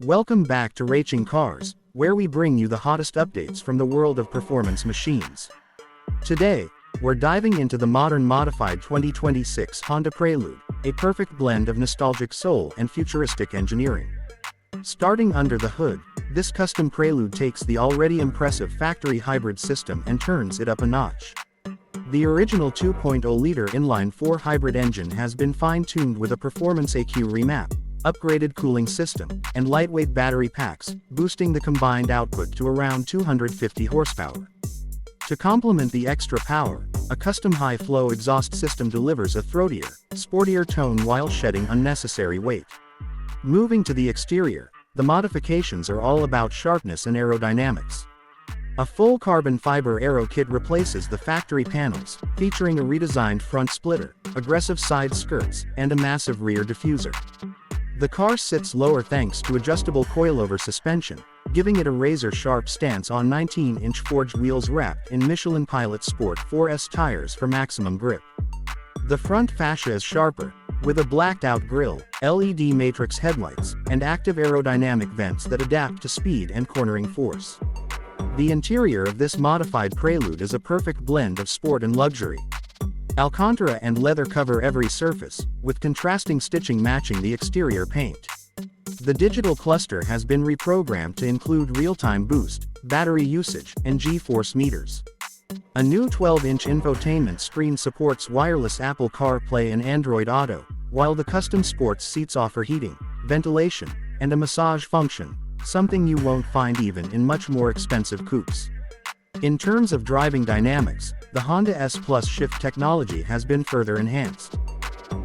Welcome back to Raching Cars, where we bring you the hottest updates from the world of performance machines. Today, we're diving into the modern modified 2026 Honda Prelude, a perfect blend of nostalgic soul and futuristic engineering. Starting under the hood, this custom Prelude takes the already impressive factory hybrid system and turns it up a notch. The original 2.0-liter inline-4 hybrid engine has been fine-tuned with a Performance AQ remap, upgraded cooling system, and lightweight battery packs, boosting the combined output to around 250 horsepower. To complement the extra power, a custom high-flow exhaust system delivers a throatier, sportier tone while shedding unnecessary weight. Moving to the exterior, the modifications are all about sharpness and aerodynamics. A full carbon fiber aero kit replaces the factory panels, featuring a redesigned front splitter, aggressive side skirts, and a massive rear diffuser. The car sits lower thanks to adjustable coilover suspension, giving it a razor-sharp stance on 19-inch forged wheels wrapped in Michelin Pilot Sport 4S tires for maximum grip. The front fascia is sharper, with a blacked-out grille, LED matrix headlights, and active aerodynamic vents that adapt to speed and cornering force. The interior of this modified Prelude is a perfect blend of sport and luxury. Alcantara and leather cover every surface, with contrasting stitching matching the exterior paint. The digital cluster has been reprogrammed to include real-time boost, battery usage, and G-force meters. A new 12-inch infotainment screen supports wireless Apple CarPlay and Android Auto, while the custom sports seats offer heating, ventilation, and a massage function, something you won't find even in much more expensive coupes. In terms of driving dynamics, the Honda S Plus shift technology has been further enhanced.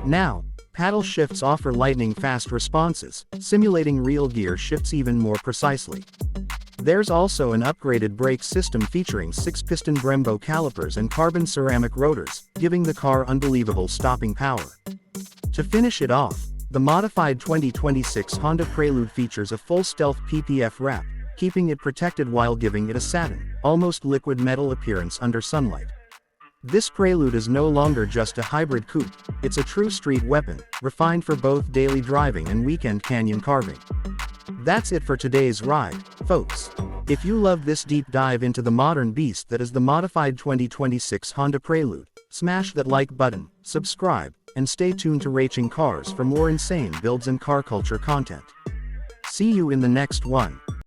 Now, paddle shifts offer lightning-fast responses, simulating real gear shifts even more precisely. There's also an upgraded brake system featuring 6-piston Brembo calipers and carbon ceramic rotors, giving the car unbelievable stopping power. To finish it off, the modified 2026 Honda Prelude features a full stealth PPF wrap, keeping it protected while giving it a satin, almost liquid metal appearance under sunlight. This Prelude is no longer just a hybrid coupe, it's a true street weapon, refined for both daily driving and weekend canyon carving. That's it for today's ride, folks. If you love this deep dive into the modern beast that is the modified 2026 Honda Prelude, smash that like button, subscribe, and stay tuned to Raching Cars for more insane builds and car culture content. See you in the next one.